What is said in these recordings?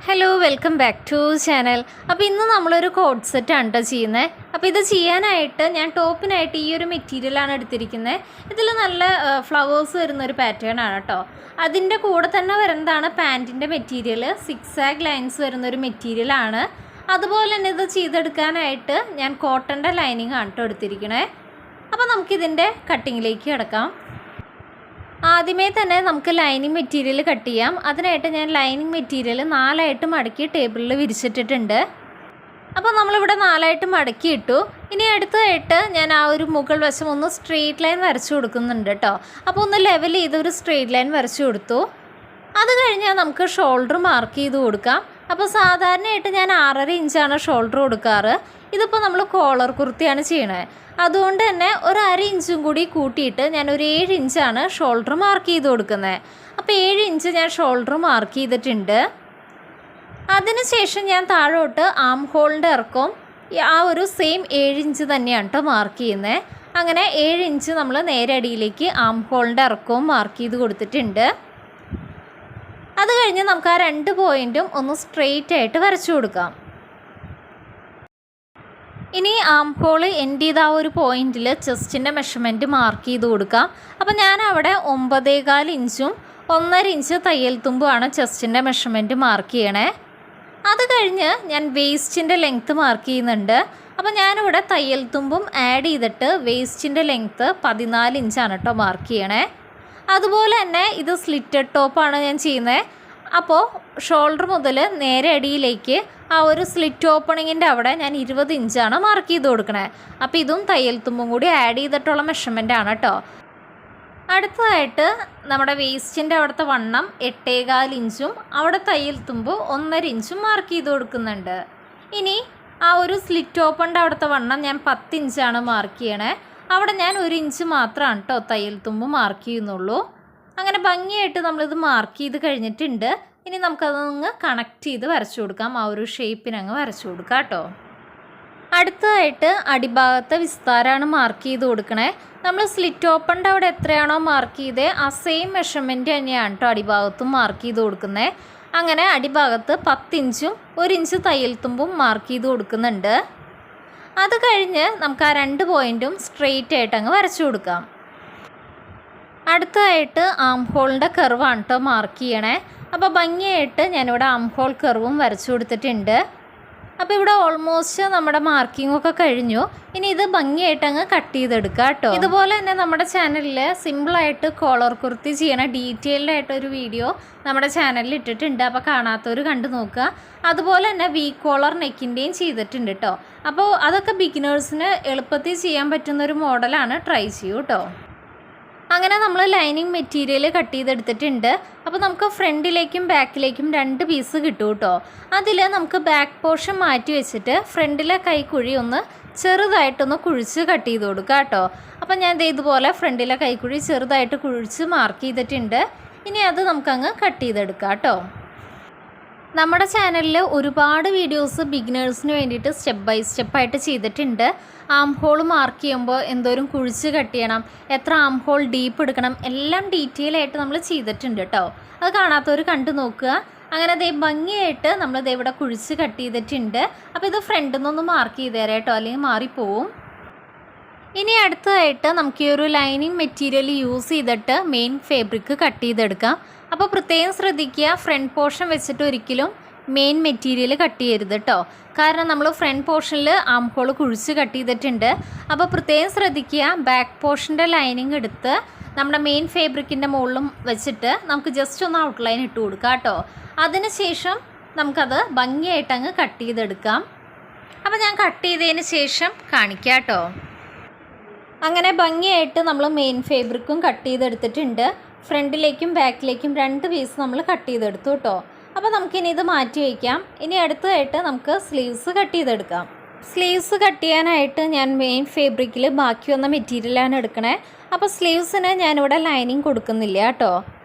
Hello welcome back to channel. അപ്പോൾ ഇന്ന് നമ്മളൊരു കോഡ് സെറ്റാണ് കേട്ടോ ചെയ്യുന്നത്. അപ്പോൾ ഇത് ചെയ്യാനായിട്ട് ഞാൻ ടോപ്പിനായിട്ട് ഈ ഒരു മെറ്റീരിയലാണ് എടുത്തിരിക്കുന്നത്. ഇതിൽ നല്ല ഫ്ലവേഴ്സ് വരുന്നൊരു പാറ്റേൺ ആണ് കേട്ടോ. അതിൻ്റെ കൂടെ തന്നെ വരുന്നതാണ് പാൻറ്റിൻ്റെ മെറ്റീരിയൽ. സിക്സാഗ് ലൈൻസ് വരുന്നൊരു മെറ്റീരിയലാണ്. അതുപോലെ തന്നെ ഇത് ചെയ്തെടുക്കാനായിട്ട് ഞാൻ കോട്ടൻ്റെ ലൈനിങ് ആണ് കേട്ടോ എടുത്തിരിക്കണേ. അപ്പോൾ നമുക്കിതിൻ്റെ കട്ടിങ്ങിലേക്ക് കിടക്കാം. ആദ്യമേ തന്നെ നമുക്ക് ലൈനിങ് മെറ്റീരിയൽ കട്ട് ചെയ്യാം. അതിനായിട്ട് ഞാൻ ലൈനിങ് മെറ്റീരിയൽ 4ആയിട്ട് മടക്കി ടേബിളിൽ വിരിച്ചിട്ടിട്ടുണ്ട്. അപ്പോൾ നമ്മളിവിടെ 4ആയിട്ട് മടക്കിയിട്ടു. ഇനി അടുത്തതായിട്ട് ഞാൻ ആ ഒരു മുകൾ വശം ഒന്ന് സ്ട്രെയിറ്റ് ലൈൻ വരച്ചു കൊടുക്കുന്നുണ്ട് കേട്ടോ. അപ്പോൾ ഒന്ന് ലെവൽ ചെയ്ത് ഒരു സ്ട്രെയിറ്റ് ലൈൻ വരച്ചു കൊടുത്തു. അത് കഴിഞ്ഞാൽ നമുക്ക് ഷോൾഡർ മാർക്ക് ചെയ്ത് കൊടുക്കാം. അപ്പോൾ സാധാരണയായിട്ട് ഞാൻ 6.5 ഇഞ്ചാണ് ഷോൾഡർ കൊടുക്കാറ്. ഇതിപ്പോൾ നമ്മൾ കോളർ കുർത്തിയാണ് ചെയ്യണത്. അതുകൊണ്ട് തന്നെ ഒരു 1/2 ഇഞ്ചും കൂടി കൂട്ടിയിട്ട് ഞാൻ ഒരു 7 ഇഞ്ചാണ് ഷോൾഡർ മാർക്ക് ചെയ്ത് കൊടുക്കുന്നത്. അപ്പോൾ 7 ഇഞ്ച് ഞാൻ ഷോൾഡർ മാർക്ക് ചെയ്തിട്ടുണ്ട്. അതിനുശേഷം ഞാൻ താഴോട്ട് ആം ഹോളിൻ്റെ ഇറക്കം ആ ഒരു സെയിം 7 ഇഞ്ച് തന്നെയാണ് കേട്ടോ മാർക്ക് ചെയ്യുന്നത്. അങ്ങനെ 7 ഇഞ്ച് നമ്മൾ നേരെ അടിയിലേക്ക് ആം ഹോളിൻ്റെ ഇറക്കവും മാർക്ക് ചെയ്ത് കൊടുത്തിട്ടുണ്ട്. അത് കഴിഞ്ഞ് നമുക്ക് ആ 2 പോയിൻറ്റും ഒന്ന് സ്ട്രെയിറ്റ് ആയിട്ട് വരച്ചു കൊടുക്കാം. ഇനി ആം ഹോൾ എൻഡ് ചെയ്ത ആ ഒരു പോയിൻറ്റിൽ ചെസ്റ്റിൻ്റെ മെഷർമെൻറ്റ് മാർക്ക് ചെയ്ത് കൊടുക്കാം. അപ്പോൾ ഞാൻ അവിടെ 9.25 ഇഞ്ചും 1.5 ഇഞ്ച് തയ്യൽ തുമ്പുമാണ് ചെസ്റ്റിൻ്റെ മെഷർമെൻറ്റ് മാർക്ക് ചെയ്യണേ. അത് കഴിഞ്ഞ് ഞാൻ വേസ്റ്റിൻ്റെ ലെങ്ത്ത് മാർക്ക് ചെയ്യുന്നുണ്ട്. അപ്പോൾ ഞാനിവിടെ തയ്യൽ തുമ്പും ആഡ് ചെയ്തിട്ട് വേസ്റ്റിൻ്റെ ലെങ്ത്ത് 14 ഇഞ്ചാണ് കേട്ടോ മാർക്ക് ചെയ്യണേ. അതുപോലെ തന്നെ ഇത് സ്ലിറ്റഡ് ടോപ്പാണ് ഞാൻ ചെയ്യുന്നത്. അപ്പോൾ ഷോൾഡർ മുതൽ നേരെ അടിയിലേക്ക് ആ ഒരു സ്ലിറ്റ് ഓപ്പണിങ്ങിൻ്റെ അവിടെ ഞാൻ 20 ഇഞ്ചാണ് മാർക്ക് ചെയ്ത് കൊടുക്കണേ. അപ്പോൾ ഇതും തയ്യൽ തുമ്പും കൂടി ആഡ് ചെയ്തിട്ടുള്ള മെഷർമെൻ്റ് ആണ് കേട്ടോ. അടുത്തതായിട്ട് നമ്മുടെ വേസ്റ്റിൻ്റെ അവിടുത്തെ വണ്ണം 8.25 ഇഞ്ചും അവിടെ തയ്യൽ തുമ്പ് 1.5 ഇഞ്ചും മാർക്ക് ചെയ്ത് കൊടുക്കുന്നുണ്ട്. ഇനി ആ ഒരു സ്ലിറ്റ് ഓപ്പണിൻ്റെ അവിടുത്തെ വണ്ണം ഞാൻ 10 ഇഞ്ചാണ് മാർക്ക് ചെയ്യണേ. അവിടെ ഞാൻ 1 ഇഞ്ച് മാത്രമാണ് കേട്ടോ തയ്യൽ തുമ്പ് മാർക്ക് ചെയ്യുന്നുള്ളൂ. അങ്ങനെ ഭംഗിയായിട്ട് നമ്മളിത് മാർക്ക് ചെയ്ത് കഴിഞ്ഞിട്ടുണ്ട്. ഇനി നമുക്കതൊന്ന് കണക്ട് ചെയ്ത് വരച്ചു കൊടുക്കാം. ആ ഒരു ഷേപ്പിനങ്ങ് വരച്ചു കൊടുക്കാം കേട്ടോ. അടുത്തതായിട്ട് അടിഭാഗത്തെ വിസ്താരമാണ് മാർക്ക് ചെയ്ത് കൊടുക്കണേ. നമ്മൾ സ്ലിറ്റ് ഓപ്പണിൻ്റെ അവിടെ എത്രയാണോ മാർക്ക് ചെയ്തത് ആ സെയിം മെഷർമെൻറ്റ് തന്നെയാണ് കേട്ടോ അടിഭാഗത്തും മാർക്ക് ചെയ്ത് കൊടുക്കുന്നത്. അങ്ങനെ അടിഭാഗത്ത് 10 ഇഞ്ചും 1 ഇഞ്ച് തയ്യൽ തുമ്പും മാർക്ക് ചെയ്ത് കൊടുക്കുന്നുണ്ട്. അത് കഴിഞ്ഞ് നമുക്ക് ആ 2 പോയിൻറ്റും സ്ട്രെയിറ്റ് ആയിട്ട് അങ്ങ് വരച്ചു കൊടുക്കാം. അടുത്തതായിട്ട് ആം ഹോളിൻ്റെ കർവാണ് കേട്ടോ മാർക്ക് ചെയ്യണേ. അപ്പോൾ ഭംഗിയായിട്ട് ഞാനിവിടെ ആം ഹോൾ കർവും വരച്ചു കൊടുത്തിട്ടുണ്ട്. അപ്പോൾ ഇവിടെ ഓൾമോസ്റ്റ് നമ്മുടെ മാർക്കിങ്ങൊക്കെ കഴിഞ്ഞു. ഇനി ഇത് ഭംഗിയായിട്ട് അങ്ങ് കട്ട് ചെയ്തെടുക്കുക കേട്ടോ. ഇതുപോലെ തന്നെ നമ്മുടെ ചാനലിൽ സിമ്പിളായിട്ട് കോളർ കുർത്തി ചെയ്യണ ഡീറ്റെയിൽഡ് ആയിട്ടൊരു വീഡിയോ നമ്മുടെ ചാനലിൽ ഇട്ടിട്ടുണ്ട്. അപ്പോൾ കാണാത്തവർ കണ്ടു നോക്കുക. അതുപോലെ തന്നെ വി കോളർ നെക്കിൻ്റെയും ചെയ്തിട്ടുണ്ട് കേട്ടോ. അപ്പോൾ അതൊക്കെ ബിഗിനേഴ്സിന് എളുപ്പത്തിൽ ചെയ്യാൻ പറ്റുന്നൊരു മോഡലാണ്. ട്രൈ ചെയ്യൂ കേട്ടോ. അങ്ങനെ നമ്മൾ ലൈനിങ് മെറ്റീരിയൽ കട്ട് ചെയ്തെടുത്തിട്ടുണ്ട്. അപ്പോൾ നമുക്ക് ഫ്രണ്ടിലേക്കും ബാക്കിലേക്കും 2 പീസ് കിട്ടും കേട്ടോ. അതിൽ നമുക്ക് ബാക്ക് പോർഷൻ മാറ്റി വെച്ചിട്ട് ഫ്രണ്ടിലെ കൈക്കുഴി ഒന്ന് ചെറുതായിട്ടൊന്ന് കുഴിച്ച് കട്ട് ചെയ്ത് കൊടുക്കുക കേട്ടോ. അപ്പോൾ ഞാൻ ഇതുപോലെ ഫ്രണ്ടിലെ കൈക്കുഴി ചെറുതായിട്ട് കുഴിച്ച് മാർക്ക് ചെയ്തിട്ടുണ്ട്. ഇനി അത് നമുക്കങ്ങ് കട്ട് ചെയ്തെടുക്കാം കേട്ടോ. നമ്മുടെ ചാനലിൽ ഒരുപാട് വീഡിയോസ് ബിഗിനേഴ്സിന് വേണ്ടിയിട്ട് സ്റ്റെപ്പ് ബൈ സ്റ്റെപ്പായിട്ട് ചെയ്തിട്ടുണ്ട്. ആം ഹോൾ മാർക്ക് ചെയ്യുമ്പോൾ എന്തോരം കുഴിച്ച് കട്ട് ചെയ്യണം, എത്ര ആം ഹോൾ ഡീപ്പ് എടുക്കണം, എല്ലാം ഡീറ്റെയിൽ ആയിട്ട് നമ്മൾ ചെയ്തിട്ടുണ്ട് കേട്ടോ. അത് കാണാത്തവർ കണ്ടു നോക്കുക. അങ്ങനെ ഭംഗിയായിട്ട് നമ്മൾ ഇവിടെ കുഴിച്ച് കട്ട് ചെയ്തിട്ടുണ്ട്. അപ്പോൾ ഇത് ഫ്രണ്ടിൽ നിന്നൊന്ന് മാർക്ക് ചെയ്ത് തരാം കേട്ടോ, അല്ലെങ്കിൽ മാറിപ്പോവും. ഇനി അടുത്തതായിട്ട് നമുക്ക് ഈ ഒരു ലൈനിങ് മെറ്റീരിയൽ യൂസ് ചെയ്തിട്ട് മെയിൻ ഫാബ്രിക് കട്ട് ചെയ്തെടുക്കാം. അപ്പോൾ പ്രത്യേകം ശ്രദ്ധിക്കുക, ഫ്രണ്ട് പോർഷൻ വെച്ചിട്ട് ഒരിക്കലും മെയിൻ മെറ്റീരിയൽ കട്ട് ചെയ്യരുത് കേട്ടോ. കാരണം നമ്മൾ ഫ്രണ്ട് പോർഷനിൽ ആം ഹോൾ കുഴിച്ച് കട്ട് ചെയ്തിട്ടുണ്ട്. അപ്പോൾ പ്രത്യേകം ശ്രദ്ധിക്കുക, ബാക്ക് പോർഷൻ്റെ ലൈനിങ് എടുത്ത് നമ്മുടെ മെയിൻ ഫാബ്രിക്കിൻ്റെ മുകളിലും വെച്ചിട്ട് നമുക്ക് ജസ്റ്റ് ഒന്ന് ഔട്ട്ലൈൻ ഇട്ട് കൊടുക്കാം കേട്ടോ. അതിനുശേഷം നമുക്കത് ഭംഗിയായിട്ട് അങ്ങ് കട്ട് ചെയ്തെടുക്കാം. അപ്പോൾ ഞാൻ കട്ട് ചെയ്തതിന് ശേഷം കാണിക്കാം കേട്ടോ. അങ്ങനെ ഭംഗിയായിട്ട് നമ്മൾ മെയിൻ ഫാബ്രിക്കും കട്ട് ചെയ്തെടുത്തിട്ടുണ്ട്. ഫ്രണ്ടിലേക്കും ബാക്കിലേക്കും 2 പീസ് നമ്മൾ കട്ട് ചെയ്തെടുത്തു കേട്ടോ. അപ്പോൾ നമുക്കിനി ഇത് മാറ്റി വയ്ക്കാം. ഇനി അടുത്തതായിട്ട് നമുക്ക് സ്ലീവ്സ് കട്ട് ചെയ്തെടുക്കാം. സ്ലീവ്സ് കട്ട് ചെയ്യാനായിട്ട് ഞാൻ മെയിൻ ഫാബ്രിക്കിൽ ബാക്കി വന്ന മെറ്റീരിയലാണ് എടുക്കണേ. അപ്പോൾ സ്ലീവ്സിന് ഞാനിവിടെ ലൈനിങ് കൊടുക്കുന്നില്ല കേട്ടോ.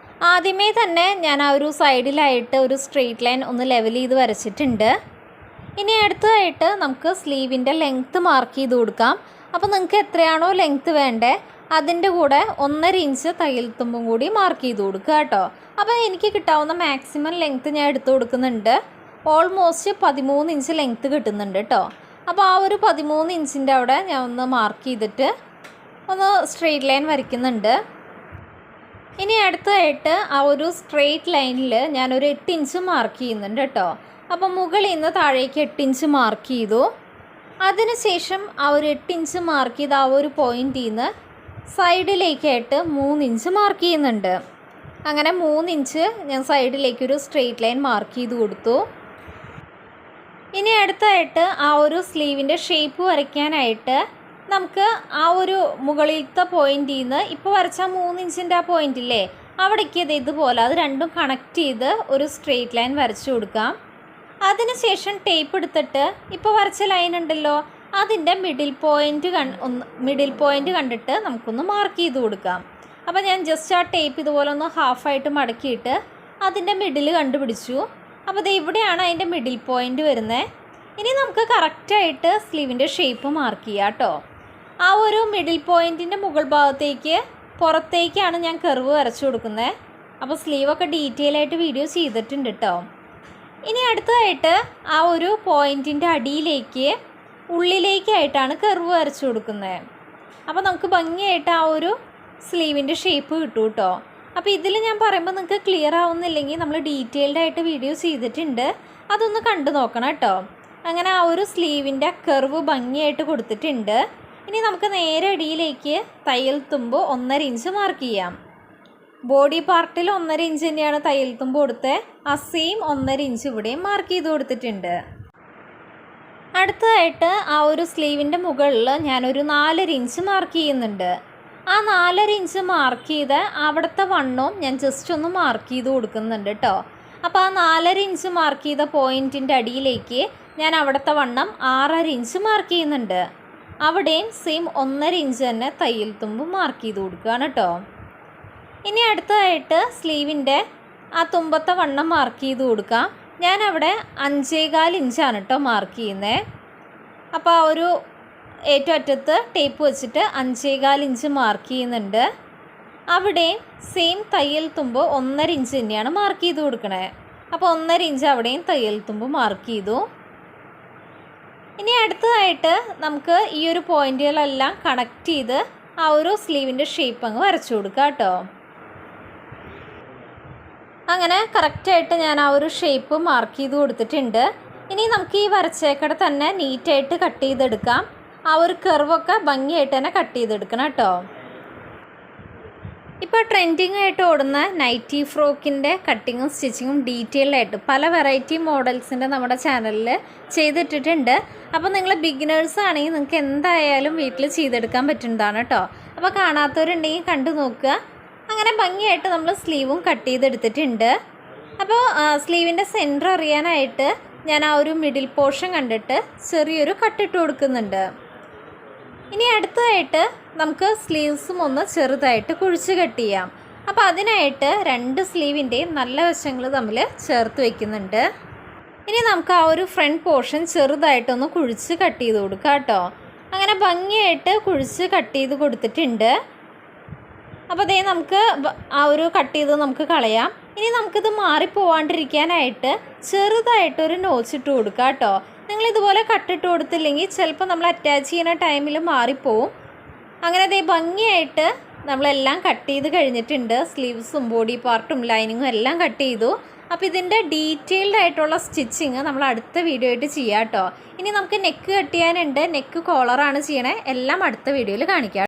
ആദ്യമേ തന്നെ ഞാൻ ആ ഒരു സൈഡിലായിട്ട് ഒരു സ്ട്രെയിറ്റ് ലൈൻ ഒന്ന് ലെവൽ ചെയ്ത് വരച്ചിട്ടുണ്ട്. ഇനി അടുത്തതായിട്ട് നമുക്ക് സ്ലീവിൻ്റെ ലെങ്ത്ത് മാർക്ക് ചെയ്ത് കൊടുക്കാം. അപ്പോൾ നിങ്ങൾക്ക് എത്രയാണോ ലെങ്ത്ത് വേണ്ടേ അതിൻ്റെ കൂടെ 1.5 ഇഞ്ച് തയ്യൽ തുമ്പും കൂടി മാർക്ക് ചെയ്ത് കൊടുക്കുക കേട്ടോ. അപ്പോൾ എനിക്ക് കിട്ടാവുന്ന മാക്സിമം ലെങ്ത്ത് ഞാൻ എടുത്തു കൊടുക്കുന്നുണ്ട്. ഓൾമോസ്റ്റ് 13 ഇഞ്ച് ലെങ്ത്ത് കിട്ടുന്നുണ്ട് കേട്ടോ. അപ്പോൾ ആ ഒരു 13 ഇഞ്ചിൻ്റെ അവിടെ ഞാൻ ഒന്ന് മാർക്ക് ചെയ്തിട്ട് ഒന്ന് സ്ട്രെയിറ്റ് ലൈൻ വരയ്ക്കുന്നുണ്ട്. ഇനി അടുത്തതായിട്ട് ആ ഒരു സ്ട്രെയിറ്റ് ലൈനിൽ ഞാനൊരു 8 ഇഞ്ച് മാർക്ക് ചെയ്യുന്നുണ്ട് കേട്ടോ. അപ്പോൾ മുകളിൽ നിന്ന് താഴേക്ക് 8 ഇഞ്ച് മാർക്ക് ചെയ്തു. അതിനുശേഷം ആ ഒരു 8 ഇഞ്ച് മാർക്ക് ചെയ്ത് ആ ഒരു പോയിന്റിൽ നിന്ന് സൈഡിലേക്കായിട്ട് 3 ഇഞ്ച് മാർക്ക് ചെയ്യുന്നുണ്ട്. അങ്ങനെ 3 ഇഞ്ച് ഞാൻ സൈഡിലേക്കൊരു സ്ട്രെയിറ്റ് ലൈൻ മാർക്ക് ചെയ്ത് കൊടുത്തു. ഇനി അടുത്തായിട്ട് ആ ഒരു സ്ലീവിൻ്റെ ഷേപ്പ് വരയ്ക്കാനായിട്ട് നമുക്ക് ആ ഒരു മുകളിലത്തെ പോയിന്റിൽ നിന്ന് ഇപ്പോൾ വരച്ച 3 ഇഞ്ചിൻ്റെ ആ പോയിന്റില്ലേ, അവിടേക്ക് ഇതുപോലെ അത് രണ്ടും കണക്ട് ചെയ്ത് ഒരു സ്ട്രെയിറ്റ് ലൈൻ വരച്ചു കൊടുക്കാം. അതിനുശേഷം ടേപ്പ് എടുത്തിട്ട് ഇപ്പോൾ വരച്ച ലൈൻ ഉണ്ടല്ലോ, അതിൻ്റെ മിഡിൽ പോയിൻ്റ് കണ്ടിട്ട് നമുക്കൊന്ന് മാർക്ക് ചെയ്ത് കൊടുക്കാം. അപ്പോൾ ഞാൻ ജസ്റ്റ് ആ ടേപ്പ് ഇതുപോലെ ഒന്ന് ഹാഫായിട്ട് മടക്കിയിട്ട് അതിൻ്റെ മിഡിൽ കണ്ടുപിടിച്ചു. അപ്പോൾ ഇത് ഇവിടെയാണ് അതിൻ്റെ മിഡിൽ പോയിൻ്റ് വരുന്നത്. ഇനി നമുക്ക് കറക്റ്റായിട്ട് സ്ലീവിൻ്റെ ഷേപ്പ് മാർക്ക് ചെയ്യാം കേട്ടോ. ആ ഒരു മിഡിൽ പോയിൻറ്റിൻ്റെ മുകൾ ഭാഗത്തേക്ക് പുറത്തേക്കാണ് ഞാൻ കർവ് വരച്ചു കൊടുക്കുന്നത്. അപ്പോൾ സ്ലീവൊക്കെ ഡീറ്റെയിൽ ആയിട്ട് വീഡിയോ ചെയ്തിട്ടുണ്ട് കേട്ടോ. ഇനി അടുത്തതായിട്ട് ആ ഒരു പോയിൻറ്റിൻ്റെ അടിയിലേക്ക് ഉള്ളിലേക്കായിട്ടാണ് കർവ് വരച്ചു കൊടുക്കുന്നത്. അപ്പോൾ നമുക്ക് ഭംഗിയായിട്ട് ആ ഒരു സ്ലീവിൻ്റെ ഷേപ്പ് കിട്ടും കേട്ടോ. അപ്പോൾ ഇതിൽ ഞാൻ പറയുമ്പോൾ നിങ്ങൾക്ക് ക്ലിയർ ആവുന്നില്ലെങ്കിൽ നമ്മൾ ഡീറ്റെയിൽഡ് ആയിട്ട് വീഡിയോ ചെയ്തിട്ടുണ്ട്, അതൊന്ന് കണ്ടു നോക്കണം കേട്ടോ. അങ്ങനെ ആ ഒരു സ്ലീവിൻ്റെ കർവ് ഭംഗിയായിട്ട് കൊടുത്തിട്ടുണ്ട്. ഇനി നമുക്ക് നേരെ അടിയിലേക്ക് തയ്യൽ തുമ്പ് 1.5 ഇഞ്ച് മാർക്ക് ചെയ്യാം. ബോഡി പാർട്ടിൽ 1.5 ഇഞ്ച് തന്നെയാണ് തയ്യൽ തുമ്പ് കൊടുത്തത്. ആ സെയിം 1.5 ഇഞ്ച് ഇവിടെയും മാർക്ക് ചെയ്ത് കൊടുത്തിട്ടുണ്ട്. അടുത്തതായിട്ട് ആ ഒരു സ്ലീവിൻ്റെ മുകളിൽ ഞാനൊരു 4.5 ഇഞ്ച് മാർക്ക് ചെയ്യുന്നുണ്ട്. ആ 4.5 ഇഞ്ച് മാർക്ക് ചെയ്ത് അവിടുത്തെ വണ്ണവും ഞാൻ ജസ്റ്റ് ഒന്ന് മാർക്ക് ചെയ്ത് കൊടുക്കുന്നുണ്ട് കേട്ടോ. അപ്പോൾ ആ 4.5 ഇഞ്ച് മാർക്ക് ചെയ്ത പോയിൻറ്റിൻ്റെ അടിയിലേക്ക് ഞാൻ അവിടുത്തെ വണ്ണം 6.5 ഇഞ്ച് മാർക്ക് ചെയ്യുന്നുണ്ട്. അവിടെയും സെയിം 1.5 ഇഞ്ച് തന്നെ തയ്യൽ തുമ്പ് മാർക്ക് ചെയ്ത് കൊടുക്കുകയാണ് കേട്ടോ. ഇനി അടുത്തതായിട്ട് സ്ലീവിൻ്റെ ആ തുമ്പത്തെ വണ്ണം മാർക്ക് ചെയ്ത് കൊടുക്കാം. ഞാനവിടെ 5.25 ഇഞ്ചാണ് കേട്ടോ മാർക്ക് ചെയ്യുന്നത്. അപ്പോൾ ആ ഒരു ഏറ്റവും അറ്റത്ത് ടേപ്പ് വെച്ചിട്ട് 5.25 ഇഞ്ച് മാർക്ക് ചെയ്യുന്നുണ്ട്. അവിടെയും സെയിം തയ്യൽ തുമ്പ് 1.5 ഇഞ്ച് തന്നെയാണ് മാർക്ക് ചെയ്ത് കൊടുക്കണേ. അപ്പോൾ 1.5 ഇഞ്ച് അവിടെയും തയ്യൽ തുമ്പ് മാർക്ക് ചെയ്തു. ഇനി അടുത്തതായിട്ട് നമുക്ക് ഈ ഒരു പോയിന്റുകളെല്ലാം കണക്ട് ചെയ്ത് ആ ഒരു സ്ലീവിൻ്റെ ഷേപ്പ് അങ്ങ് വരച്ചു കൊടുക്കാം കേട്ടോ. അങ്ങനെ കറക്റ്റായിട്ട് ഞാൻ ആ ഒരു ഷേപ്പ് മാർക്ക് ചെയ്ത് കൊടുത്തിട്ടുണ്ട്. ഇനി നമുക്ക് ഈ വരച്ചേക്കടെ തന്നെ നീറ്റായിട്ട് കട്ട് ചെയ്തെടുക്കാം. ആ ഒരു കർവൊക്കെ ഭംഗിയായിട്ട് തന്നെ കട്ട് ചെയ്തെടുക്കണം കേട്ടോ. ഇപ്പോൾ ട്രെൻഡിങ് ആയിട്ട് ഓടുന്ന നൈറ്റി ഫ്രോക്കിൻ്റെ കട്ടിങ്ങും സ്റ്റിച്ചിങ്ങും ഡീറ്റെയിൽഡ് ആയിട്ട് പല വെറൈറ്റി മോഡൽസിൻ്റെ നമ്മുടെ ചാനലിൽ ചെയ്തിട്ടിട്ടുണ്ട്. അപ്പോൾ നിങ്ങൾ ബിഗിനേഴ്സ് ആണെങ്കിൽ നിങ്ങൾക്ക് എന്തായാലും വീട്ടിൽ ചെയ്തെടുക്കാൻ പറ്റുന്നതാണ് കേട്ടോ. അപ്പോൾ കാണാത്തവരുണ്ടെങ്കിൽ കണ്ടു നോക്കുക. അങ്ങനെ ഭംഗിയായിട്ട് നമ്മൾ സ്ലീവും കട്ട് ചെയ്തെടുത്തിട്ടുണ്ട്. അപ്പോൾ സ്ലീവിൻ്റെ സെൻറ്റർ അറിയാനായിട്ട് ഞാൻ ആ ഒരു മിഡിൽ പോർഷൻ കണ്ടിട്ട് ചെറിയൊരു കട്ടിട്ട് കൊടുക്കുന്നുണ്ട്. ഇനി അടുത്തതായിട്ട് നമുക്ക് സ്ലീവ്സും ഒന്ന് ചെറുതായിട്ട് കുഴിച്ച് കട്ട് ചെയ്യാം. അപ്പോൾ അതിനായിട്ട് 2 സ്ലീവിൻ്റെയും നല്ല വശങ്ങൾ തമ്മിൽ ചേർത്ത് വയ്ക്കുന്നുണ്ട്. ഇനി നമുക്ക് ആ ഒരു ഫ്രണ്ട് പോർഷൻ ചെറുതായിട്ടൊന്ന് കുഴിച്ച് കട്ട് ചെയ്ത് കൊടുക്കാം കേട്ടോ. അങ്ങനെ ഭംഗിയായിട്ട് കുഴിച്ച് കട്ട് ചെയ്ത് കൊടുത്തിട്ടുണ്ട്. അപ്പോൾ അതേ നമുക്ക് ആ ഒരു കട്ട് ചെയ്ത് നമുക്ക് കളയാം. ഇനി നമുക്കിത് മാറിപ്പോവാണ്ടിരിക്കാനായിട്ട് ചെറുതായിട്ടൊരു നോച്ചിട്ട് കൊടുക്കാം കേട്ടോ. നിങ്ങളിതുപോലെ കട്ടിട്ട് കൊടുത്തില്ലെങ്കിൽ ചിലപ്പോൾ നമ്മൾ അറ്റാച്ച് ചെയ്യുന്ന ടൈമിൽ മാറിപ്പോവും. അങ്ങനെ അതേ ഭംഗിയായിട്ട് നമ്മളെല്ലാം കട്ട് ചെയ്ത് കഴിഞ്ഞിട്ടുണ്ട്. സ്ലീവ്സും ബോഡി പാർട്ടും ലൈനിങ്ങും എല്ലാം കട്ട് ചെയ്തു. അപ്പോൾ ഇതിൻ്റെ ഡീറ്റെയിൽഡ് ആയിട്ടുള്ള സ്റ്റിച്ചിങ് നമ്മൾ അടുത്ത വീഡിയോ ആയിട്ട് ചെയ്യാം കേട്ടോ. ഇനി നമുക്ക് നെക്ക് കട്ട് ചെയ്യാനുണ്ട്. നെക്ക് കോളറാണ് ചെയ്യണേ. എല്ലാം അടുത്ത വീഡിയോയിൽ കാണിക്കാം.